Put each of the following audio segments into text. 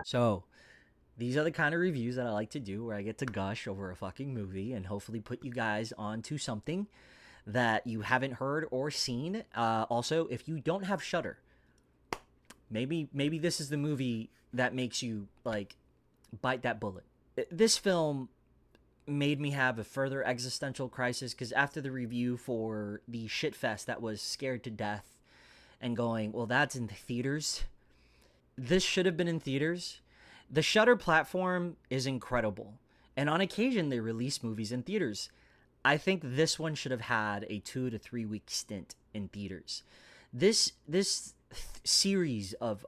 So, these are the kind of reviews that I like to do where I get to gush over a fucking movie and hopefully put you guys onto something that you haven't heard or seen. Also, if you don't have Shudder, maybe this is the movie that makes you like bite that bullet. This film made me have a further existential crisis because after the review for the shitfest that was Scared to Death and going, well, that's in the theaters. This should have been in theaters. The Shudder platform is incredible, and on occasion they release movies in theaters. I think this one should have had a 2 to 3 week stint in theaters. This series of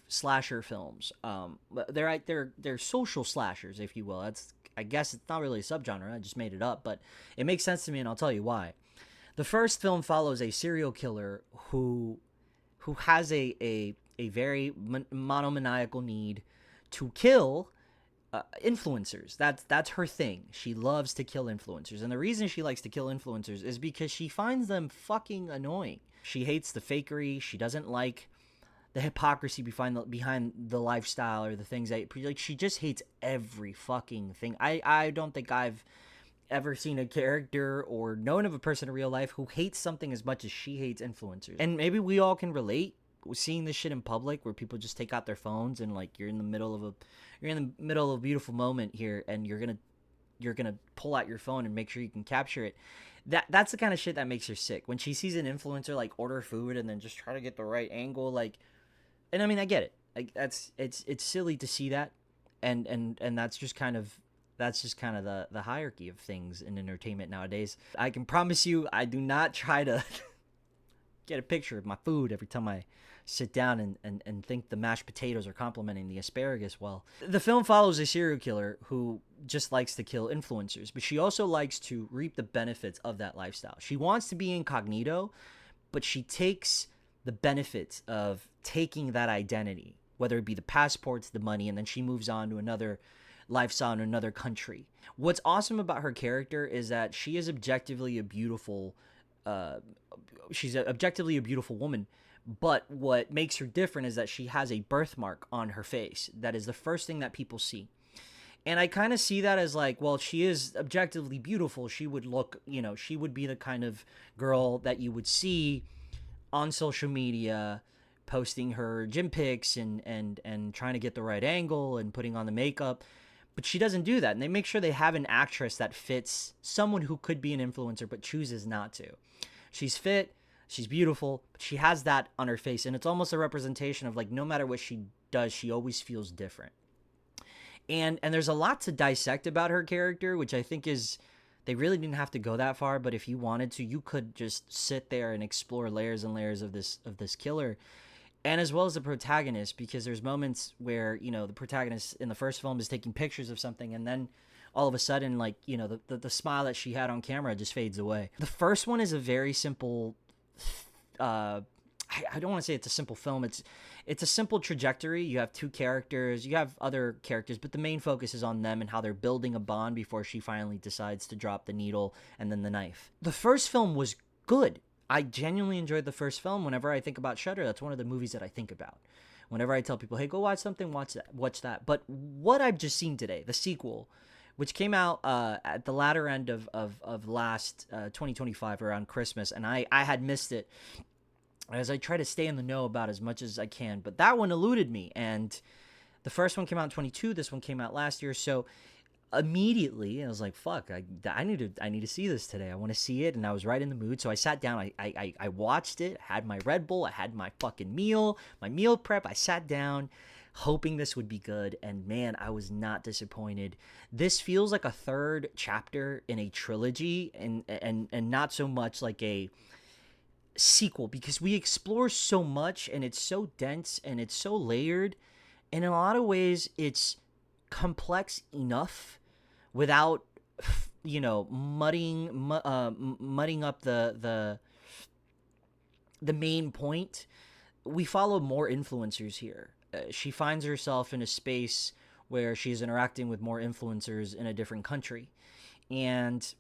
slasher films, they're social slashers, if you will. That's, I guess it's not really a subgenre. I just made it up, but it makes sense to me, and I'll tell you why. The first film follows a serial killer who has a very monomaniacal need to kill influencers. That's her thing. She loves to kill influencers, and the reason she likes to kill influencers is because she finds them fucking annoying. She hates the fakery. She doesn't like the hypocrisy behind the lifestyle or the things that, like, she just hates every fucking thing. I don't think I've ever seen a character or known of a person in real life who hates something as much as she hates influencers. And maybe we all can relate seeing this shit in public where people just take out their phones and like you're in the middle of a beautiful moment here and you're gonna pull out your phone and make sure you can capture it. That's the kind of shit that makes her sick. When she sees an influencer like order food and then just try to get the right angle, like, and I mean, I get it. Like, it's silly to see that, and that's just kind of the hierarchy of things in entertainment nowadays. I can promise you, I do not try to get a picture of my food every time I sit down and think the mashed potatoes are complementing the asparagus well. The film follows a serial killer who just likes to kill influencers, but she also likes to reap the benefits of that lifestyle. She wants to be incognito, but she takes the benefits of taking that identity, whether it be the passports, the money, and then she moves on to another lifestyle in another country. What's awesome about her character is that she is objectively a beautiful woman, but what makes her different is that she has a birthmark on her face. That is the first thing that people see. And I kind of see that as like, well, she is objectively beautiful. She would look, she would be the kind of girl that you would see on social media posting her gym pics and trying to get the right angle and putting on the makeup. But she doesn't do that. And they make sure they have an actress that fits someone who could be an influencer but chooses not to. She's fit, she's beautiful, but she has that on her face. And it's almost a representation of like, no matter what she does, she always feels different. And there's a lot to dissect about her character, which I think is, they really didn't have to go that far, but if you wanted to, you could just sit there and explore layers and layers of this killer. And as well as the protagonist, because there's moments where, the protagonist in the first film is taking pictures of something, and then all of a sudden, like, the smile that she had on camera just fades away. The first one is a very simple, I don't want to say it's a simple film. It's a simple trajectory. You have two characters. You have other characters, but the main focus is on them and how they're building a bond before she finally decides to drop the needle and then the knife. The first film was good. I genuinely enjoyed the first film. Whenever I think about Shudder, that's one of the movies that I think about. Whenever I tell people, hey, go watch something, watch that. But what I've just seen today, the sequel, which came out at the latter end of last 2025 around Christmas, and I had missed it as I try to stay in the know about as much as I can. But that one eluded me, and the first one came out in 22. This one came out last year, so immediately I was like, fuck, I need to see this today. I want to see it, and I was right in the mood, so I sat down. I watched it, had my Red Bull, I had my fucking meal, my meal prep. I sat down hoping this would be good, and man, I was not disappointed. This feels like a third chapter in a trilogy, and not so much like a sequel, because we explore so much and it's so dense and it's so layered, and in a lot of ways it's complex enough without muddying up the main point. We follow more influencers here. She finds herself in a space where she's interacting with more influencers in a different country, and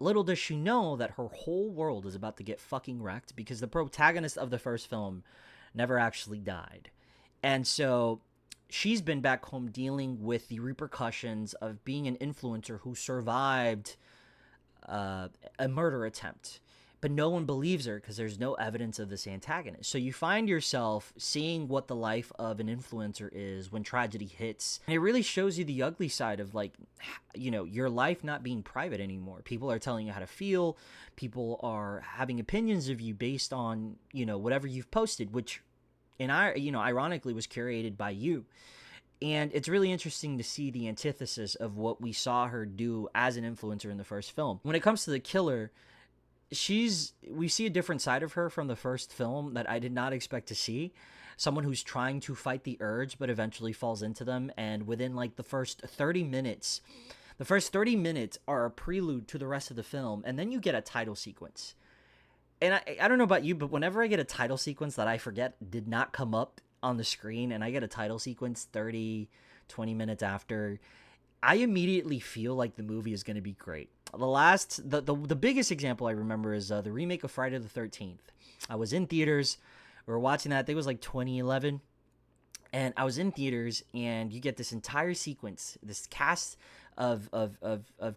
little does she know that her whole world is about to get fucking wrecked because the protagonist of the first film never actually died. And so she's been back home dealing with the repercussions of being an influencer who survived a murder attempt. But no one believes her because there's no evidence of this antagonist. So you find yourself seeing what the life of an influencer is when tragedy hits. And it really shows you the ugly side of, like, your life not being private anymore. People are telling you how to feel. People are having opinions of you based on, whatever you've posted, which ironically was curated by you. And it's really interesting to see the antithesis of what we saw her do as an influencer in the first film. When it comes to the killer, we see a different side of her from the first film that I did not expect to see. Someone who's trying to fight the urge but eventually falls into them, and within like the first 30 minutes are a prelude to the rest of the film, and then you get a title sequence. And I don't know about you, but whenever I get a title sequence that I forget did not come up on the screen, and I get a title sequence 20 minutes after, I immediately feel like the movie is going to be great. The biggest example I remember is the remake of Friday the 13th. I was in theaters. We were watching that. I think it was like 2011. And I was in theaters, and you get this entire sequence, this cast of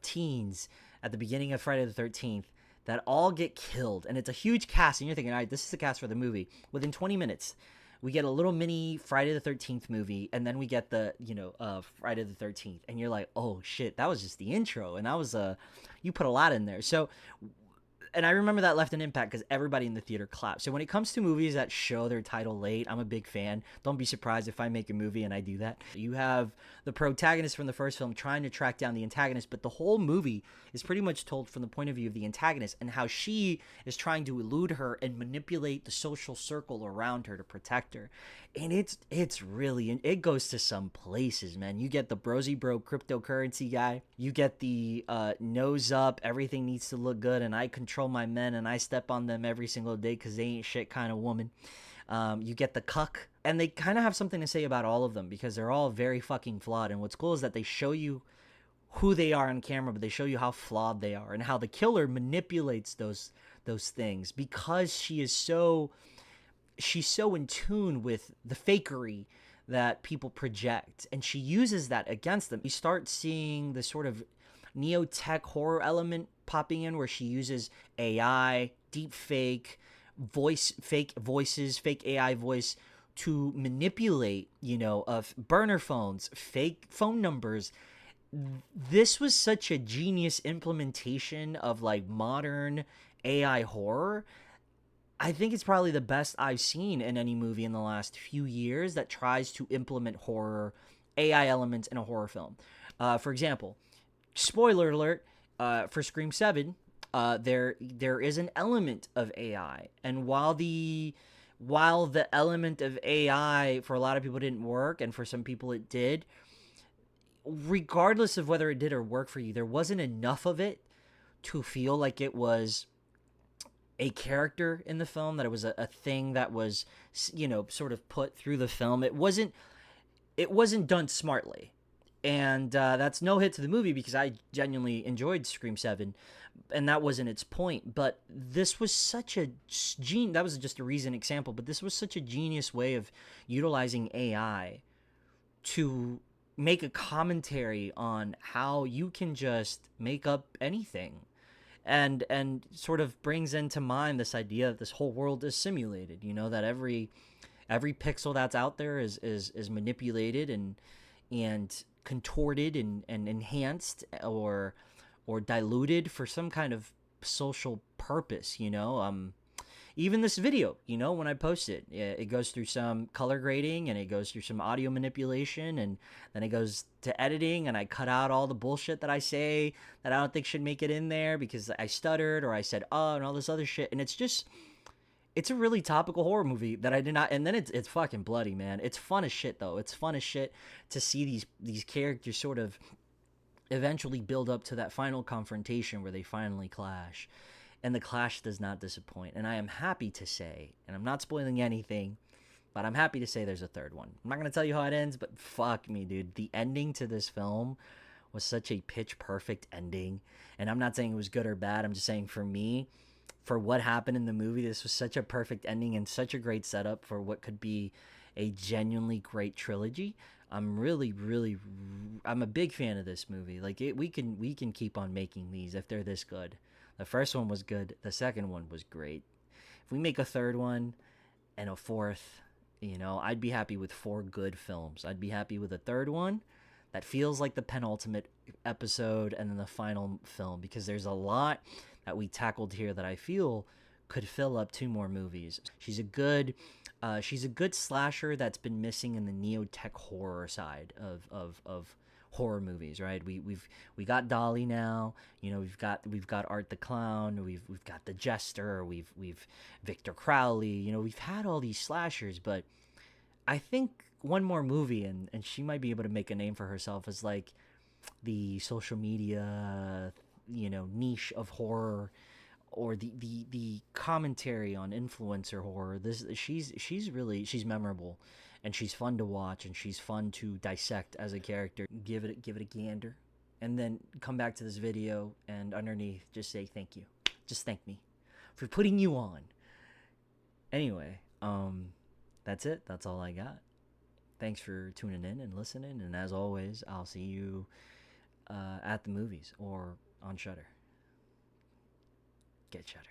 teens at the beginning of Friday the 13th that all get killed. And it's a huge cast, and you're thinking, all right, this is the cast for the movie. Within 20 minutes, we get a little mini Friday the 13th movie, and then we get the, Friday the 13th. And you're like, oh, shit, that was just the intro. And that was, you put a lot in there. So, and I remember that left an impact because everybody in the theater clapped. So when it comes to movies that show their title late, I'm a big fan. Don't be surprised if I make a movie and I do that. You have the protagonist from the first film trying to track down the antagonist, but the whole movie is pretty much told from the point of view of the antagonist and how she is trying to elude her and manipulate the social circle around her to protect her. And it goes to some places, man. You get the brosy bro cryptocurrency guy. You get the nose up, everything needs to look good, and I control my men and I step on them every single day because they ain't shit kind of woman. You get the cuck, and they kind of have something to say about all of them because they're all very fucking flawed. And what's cool is that they show you who they are on camera, but they show you how flawed they are and how the killer manipulates those things because she's so in tune with the fakery that people project, and she uses that against them. You start seeing the sort of neo-tech horror element popping in where she uses AI, deep fake voices, fake AI voice to manipulate, of burner phones, fake phone numbers. This was such a genius implementation of like modern AI horror. I think it's probably the best I've seen in any movie in the last few years that tries to implement horror, AI elements in a horror film. For example, spoiler alert, for Scream 7, there is an element of AI. And while the element of AI for a lot of people didn't work, and for some people it did, regardless of whether it did or work for you, there wasn't enough of it to feel like it was a character in the film, that it was a thing that was, sort of put through the film. It wasn't done smartly. And that's no hit to the movie because I genuinely enjoyed Scream 7, and that wasn't its point. But this was such a that was just a recent example, but this was such a genius way of utilizing AI to make a commentary on how you can just make up anything. And sort of brings into mind this idea that this whole world is simulated, that every pixel that's out there is manipulated and contorted and enhanced or diluted for some kind of social purpose. Even this video, when I post it, it goes through some color grading and it goes through some audio manipulation, and then it goes to editing, and I cut out all the bullshit that I say that I don't think should make it in there because I stuttered or I said and all this other shit. And it's a really topical horror movie that I did not. And then it's fucking bloody, man. It's fun as shit, though. It's fun as shit to see these characters sort of eventually build up to that final confrontation where they finally clash. And the clash does not disappoint. And I am happy to say, and I'm not spoiling anything, but I'm happy to say there's a third one. I'm not going to tell you how it ends, but fuck me, dude. The ending to this film was such a pitch perfect ending. And I'm not saying it was good or bad. I'm just saying for me, for what happened in the movie, this was such a perfect ending and such a great setup for what could be a genuinely great trilogy. I'm I'm a big fan of this movie. Like we can keep on making these if they're this good. The first one was good. The second one was great. If we make a third one and a fourth, I'd be happy with four good films. I'd be happy with a third one that feels like the penultimate episode and then the final film, because there's a lot that we tackled here that I feel could fill up two more movies. She's a good slasher that's been missing in the neo-tech horror side of horror movies, right? We got Dolly now. We've got Art the Clown. We've got the Jester. We've Victor Crowley. We've had all these slashers, but I think one more movie and she might be able to make a name for herself as like the social media, niche of horror, or the commentary on influencer horror. This she's memorable, and she's fun to watch, and she's fun to dissect as a character. Give it a gander, and then come back to this video and underneath just say thank you. Just thank me for putting you on. Anyway, that's it. That's all I got. Thanks for tuning in and listening, and as always, I'll see you at the movies or on Shudder. Get Shudder.